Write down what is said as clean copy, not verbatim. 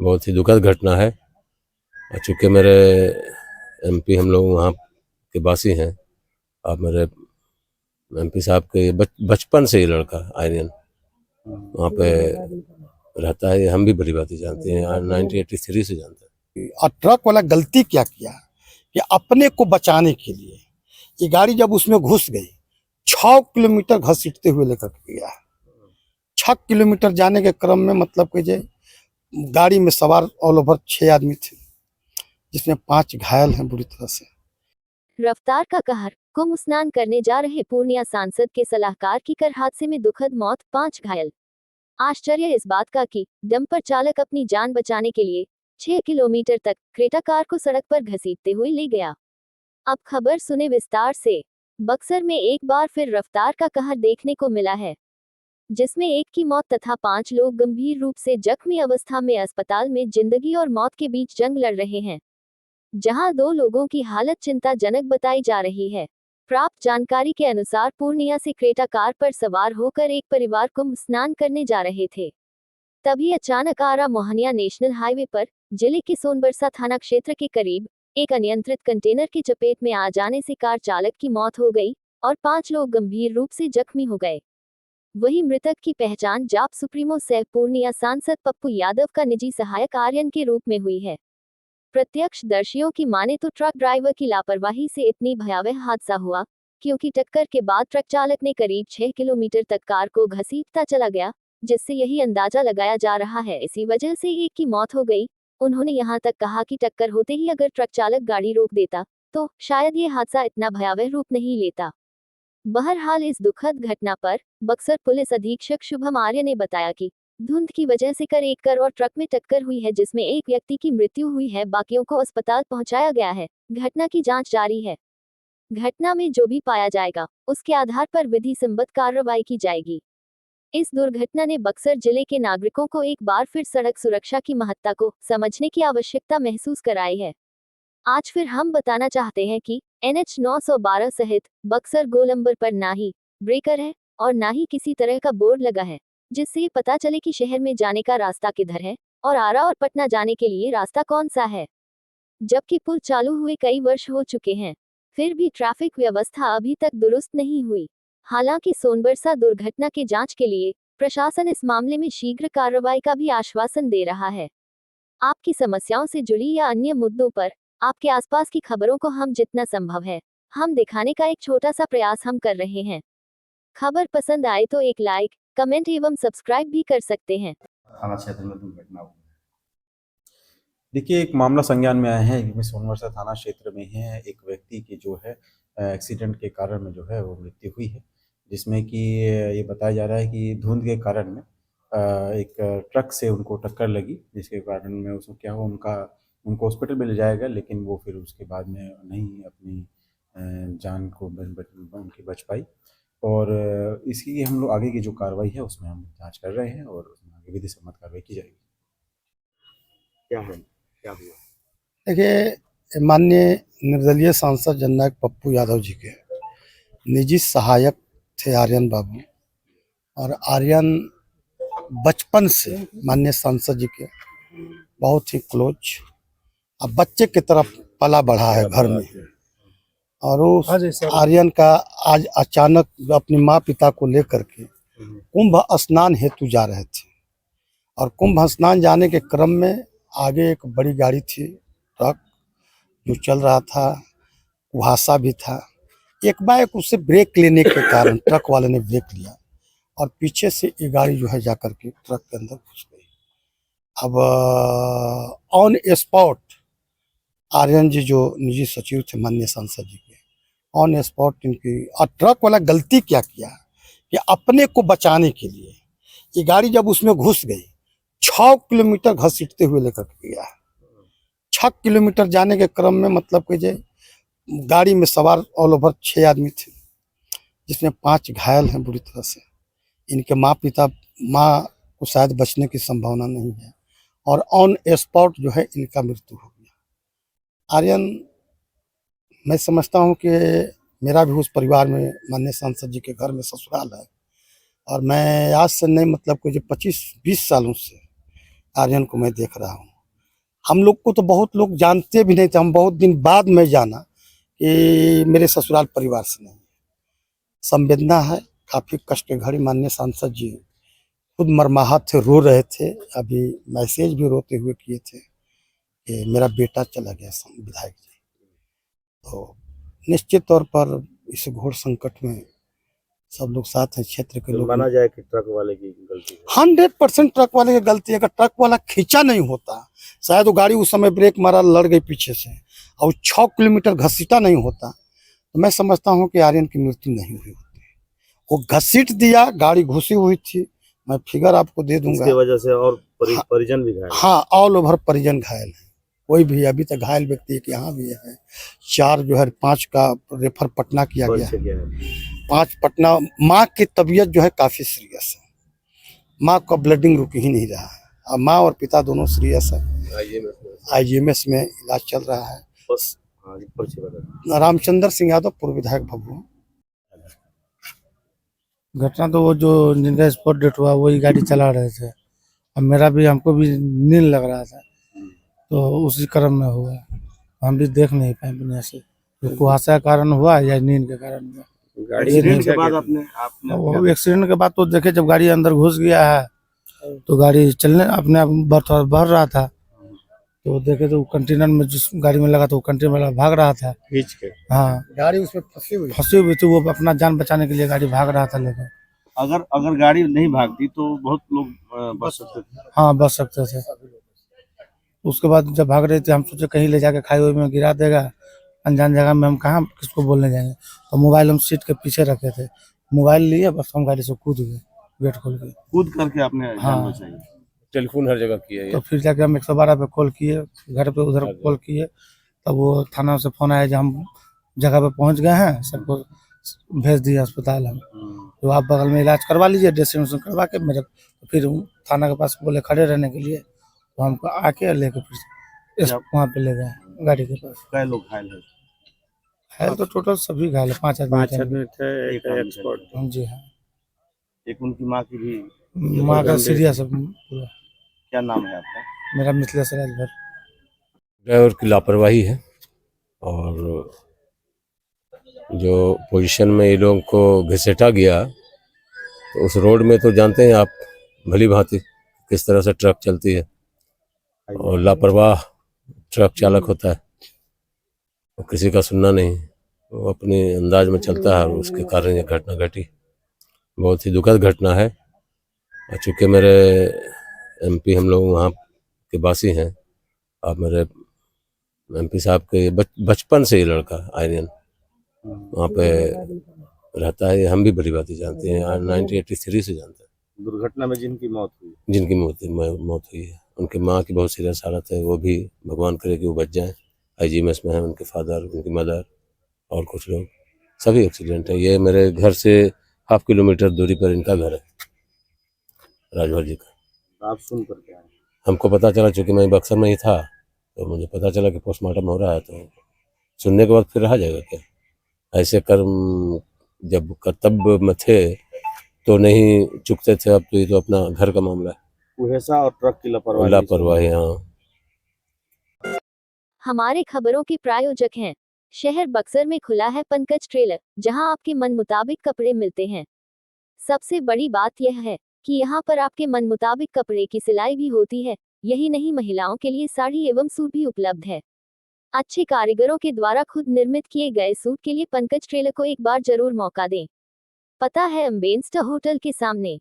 बहुत ही दुखद घटना है। और चूँकि मेरे एमपी हम लोग वहाँ के वासी हैं, और मेरे एमपी साहब के बचपन से ही लड़का आर्यन वहाँ पे रहता है, हम भी बड़ी बात जानते हैं, 1983 से जानते हैं। और ट्रक वाला गलती क्या किया कि अपने को बचाने के लिए ये गाड़ी जब उसमें घुस गई 6 किलोमीटर घसीटते हुए लेकर गया। 6 किलोमीटर जाने के क्रम में मतलब कि जे गाड़ी में सवार ऑल ओवर 6 आदमी थे, जिसमें 5 घायल हैं बुरी तरह से। रफ्तार का कहर, कुंभ स्नान करने जा रहे पूर्णिया सांसद के सलाहकार की कार हादसे में दुखद मौत, 5 घायल। आश्चर्य इस बात का कि डंपर चालक अपनी जान बचाने के लिए 6 किलोमीटर तक क्रेटा कार को सड़क पर घसीटते हुए ले गया। अब खबर सुने विस्तार से। बक्सर में एक बार फिर रफ्तार का कहर देखने को मिला है, जिसमें एक की मौत तथा 5 लोग गंभीर रूप से जख्मी अवस्था में अस्पताल में जिंदगी और मौत के बीच जंग लड़ रहे हैं, जहां 2 लोगों की हालत चिंताजनक बताई जा रही है। प्राप्त जानकारी के अनुसार पूर्णिया से क्रेटा कार पर सवार होकर एक परिवार कुंभ स्नान करने जा रहे थे। तभी अचानक आरा मोहनिया नेशनल हाईवे पर जिले के सोनबरसा थाना क्षेत्र के करीब एक अनियंत्रित कंटेनर की चपेट में आ जाने से कार चालक की मौत हो गई और 5 लोग गंभीर रूप से जख्मी हो गए। वहीं मृतक की पहचान जाप सुप्रीमो सह पूर्णिया सांसद पप्पू यादव का निजी सहायक आर्यन के रूप में हुई है। प्रत्यक्षदर्शियों की माने तो ट्रक ड्राइवर की लापरवाही से इतनी भयावह हादसा हुआ, क्योंकि टक्कर के बाद ट्रक चालक ने करीब 6 किलोमीटर तक कार को घसीटता चला गया, जिससे यही अंदाजा लगाया जा रहा है इसी वजह से एक की मौत हो गई। उन्होंने यहां तक कहा कि टक्कर होते ही अगर ट्रक चालक गाड़ी रोक देता तो शायद ये हादसा इतना भयावह रूप नहीं लेता। बहरहाल इस दुखद घटना पर बक्सर पुलिस अधीक्षक शुभम आर्य ने बताया कि धुंध की वजह से एक कार और ट्रक में टक्कर हुई है, जिसमें एक व्यक्ति की मृत्यु हुई है, बाकियों को अस्पताल पहुंचाया गया है। घटना की जांच जारी है। घटना में जो भी पाया जाएगा उसके आधार पर विधि संबद्ध कार्रवाई की जाएगी। इस दुर्घटना ने बक्सर जिले के नागरिकों को एक बार फिर सड़क सुरक्षा की महत्ता को समझने की आवश्यकता महसूस कराई है। आज फिर हम बताना चाहते हैं कि NH 912 सहित बक्सर गोलंबर पर ना ही ब्रेकर है और ना ही किसी तरह का बोर्ड लगा है, जिससे ये पता चले कि शहर में जाने का रास्ता किधर है और आरा और पटना जाने के लिए रास्ता कौन सा है। जबकि पुल चालू हुए कई वर्ष हो चुके हैं, फिर भी ट्रैफिक व्यवस्था अभी तक दुरुस्त नहीं हुई। हालांकि सोनबरसा दुर्घटना के जांच के लिए प्रशासन इस मामले में शीघ्र कार्रवाई का भी आश्वासन दे रहा है। आपकी समस्याओं से जुड़ी या अन्य मुद्दों पर आपके आसपास की खबरों को हम जितना संभव है हम दिखाने का एक छोटा सा प्रयास हम कर रहे हैं। खबर पसंद आए तो एक लाइक, कमेंट एवं सब्सक्राइब भी कर सकते हैं। थाना क्षेत्र में दुर्घटना हुई। देखिए, एक मामला संज्ञान में आया है कि सोनबरसा थाना क्षेत्र में है एक व्यक्ति की जो है एक्सीडेंट के कारण में जो है वो मृत्यु हुई है, जिसमें कि ये बताया जा रहा है कि धुंध के कारण में एक ट्रक से उनको टक्कर लगी, जिसके कारण में उसमें क्या हुआ, उनको हॉस्पिटल में ले जाया गया, लेकिन वो फिर उसके बाद में नहीं अपनी जान को उनकी बच पाई। और इसकी हम लोग आगे की जो कार्रवाई है उसमें हम जांच कर रहे हैं और उसमें आगे विधि सम्मत कार्रवाई की जाएगी। क्या है, क्या हुआ? देखिए, माननीय निर्दलीय सांसद जननायक पप्पू यादव जी के निजी सहायक थे आर्यन बाबू, और आर्यन बचपन से माननीय सांसद जी के बहुत ही क्लोज, अब बच्चे की तरफ पला बढ़ा है घर में। और उस आर्यन का आज अचानक अपने माँ पिता को लेकर के कुंभ स्नान हेतु जा रहे थे, और कुंभ स्नान जाने के क्रम में आगे एक बड़ी गाड़ी थी, ट्रक जो चल रहा था, कुहासा भी था। एक बार उससे ब्रेक लेने के कारण ट्रक वाले ने ब्रेक लिया और पीछे से ये गाड़ी जो है जाकर के ट्रक के अंदर घुस गई। अब ऑन स्पॉट आर्यन जी जो निजी सचिव थे माननीय सांसद जी के, ऑन स्पॉट इनकी, और ट्रक वाला गलती क्या किया कि अपने को बचाने के लिए ये गाड़ी जब उसमें घुस गई 6 किलोमीटर घसीटते हुए लेकर गया। 6 किलोमीटर जाने के क्रम में मतलब कि जे गाड़ी में सवार ऑल ओवर 6 आदमी थे, जिसमें 5 घायल हैं बुरी तरह से। इनके माँ को शायद बचने की संभावना नहीं है, और ऑन स्पॉट जो है इनका मृत्यु हो गया। आर्यन, मैं समझता हूँ कि मेरा भी उस परिवार में माननीय सांसद जी के घर में ससुराल है, और मैं आज से नहीं मतलब कुछ 25-20 सालों से आर्यन को मैं देख रहा हूँ। हम लोग को तो बहुत लोग जानते भी नहीं थे, हम बहुत दिन बाद में जाना कि मेरे ससुराल परिवार से नहीं। संवेदना है, काफ़ी कष्ट की घड़ी। माननीय सांसद जी खुद मरमाहत थे, रो रहे थे, अभी मैसेज भी रोते हुए किए थे कि मेरा बेटा चला गया विधायक जी। तो निश्चित तौर पर इस घोर संकट में सब लोग साथ हैं, क्षेत्र के लोग। माना जाए कि ट्रक वाले की गलती है। 100% ट्रक वाले की गलती है। अगर ट्रक वाला खींचा नहीं होता, शायद वो गाड़ी उस समय ब्रेक मारा, लड़ गई पीछे से, और 6 किलोमीटर घसीटा नहीं होता, तो मैं समझता हूँ कि आर्यन की मृत्यु नहीं हुई होती। वो घसीट दिया, गाड़ी घुसी हुई थी, मैं फिगर आपको दे दूंगा। इसके वजह से और परिजन भी घायल। हाँ, ऑल ओवर परिजन घायल है। कोई भी अभी तक घायल व्यक्ति एक यहाँ भी है। 4 जो है, 5 का रेफर पटना किया गया है। 5 पटना। माँ की तबीयत जो है काफ़ी सीरियस है। माँ का ब्लडिंग रुक ही नहीं रहा है। अब माँ और पिता दोनों सीरियस है। IGMS में इलाज चल रहा है। बस रामचंद्र सिंह यादव, पूर्व विधायक भभुआ। घटना तो वो जो जिनका स्पॉट डेट हुआ वही गाड़ी चला रहे थे, और मेरा भी, हमको भी नींद लग रहा था, तो उसी क्रम में हुआ। हम भी देख नहीं पाए दुनिया से, तो कुहासा के कारण हुआ या नींद के कारण हुआ। एक्सीडेंट के बाद आपने वो एक्सीडेंट के बाद तो देखे, जब गाड़ी अंदर घुस गया है तो गाड़ी चलने अपने आप बढ़ रहा था, तो देखे तो कंटेनर में जिस गाड़ी में लगा, तो वो कंटेनर वाला भाग रहा था खींच के। हाँ, गाड़ी उसमें फंसी हुई थी। वो अपना जान बचाने के लिए गाड़ी भाग रहा था लेकर। अगर गाड़ी नहीं भागती तो बहुत लोग बच सकते थे। हाँ, बच सकते थे। उसके बाद जब भाग रहे थे, हम सोचे कहीं ले जाके खाई में गिरा देगा, अनजान जगह में हम कहाँ किसको बोलने जाएंगे। तो मोबाइल हम सीट के पीछे रखे थे, मोबाइल लिए, बस हम गाड़ी से कूद गए, गेट खोल के। कूद करके आपने जान बचाई। टेलीफोन हर जगह किया तो फिर जाके हम 112 पे कॉल किए, घर पे उधर कॉल किए, तब वो थाना से फोन आया, जब हम जगह पे पहुंच गए हैं, सबको भेज दिया अस्पताल हम। तो आप बगल में इलाज करवा लीजिए, ड्रेसिंग करवा के मेरे, तो फिर थाना के पास बोले खड़े रहने के लिए, तो हमको आके लेके फिर वहाँ पे ले गए गाड़ी के पास। कई लोग घायल है? घायल तो टोटल सभी घायल है, 5 आदमी थे, एक एक्सपर्ट। जी हाँ। एक उनकी माँ की भी, माँ का सीरियस है पूरा। क्या नाम है आपका? मेरा मिथिलेश राजभर। ड्राइवर की लापरवाही है, और जो पोजीशन में ये लोगों को घसीटा गया, तो उस रोड में तो जानते हैं आप भली भांति किस तरह से ट्रक चलती है, और लापरवाह ट्रक चालक होता है, वो किसी का सुनना नहीं, वो अपने अंदाज में चलता है, और उसके कारण ये घटना घटी। बहुत ही दुखद घटना है। और चूँकि मेरे MP हम लोग वहाँ के वासी हैं, आप मेरे MP साहब के बचपन से ही लड़का आर्यन वहाँ पे रहता है, हम भी बड़ी बात ही जानते हैं, 1983 से जानते हैं। दुर्घटना में जिनकी मौत हुई है, उनकी माँ की बहुत सीरियस हालत है, वो भी भगवान करे कि वो बच जाएं। IGMS में है उनके फादर, उनकी मदर और कुछ लोग, सभी एक्सीडेंट है। ये मेरे घर से 1/2 किलोमीटर दूरी पर इनका घर है, राजभर जी का। आप सुन कर क्या है? हमको पता चला, चूँकि मैं बक्सर में ही था, तो मुझे पता चला कि पोस्टमार्टम हो रहा है, तो सुनने के बाद फिर रहा जाएगा क्या? ऐसे कर्म जब कर्तव्य में थे तो नहीं चुकते थे, अब तो ये तो अपना घर का मामला है। कुहेसा और ट्रक की लापरवाही। हाँ। हमारे खबरों के प्रायोजक हैं शहर बक्सर में खुला है पंकज ट्रेलर, जहां आपके मन मुताबिक कपड़े मिलते हैं। सबसे बड़ी बात यह है कि यहां पर आपके मन मुताबिक कपड़े की सिलाई भी होती है। यही नहीं, महिलाओं के लिए साड़ी एवं सूट भी उपलब्ध है। अच्छे कारीगरों के द्वारा खुद निर्मित किए गए सूट के लिए पंकज ट्रेलर को एक बार जरूर मौका दें। पता है अम्बेंस्टर होटल के सामने।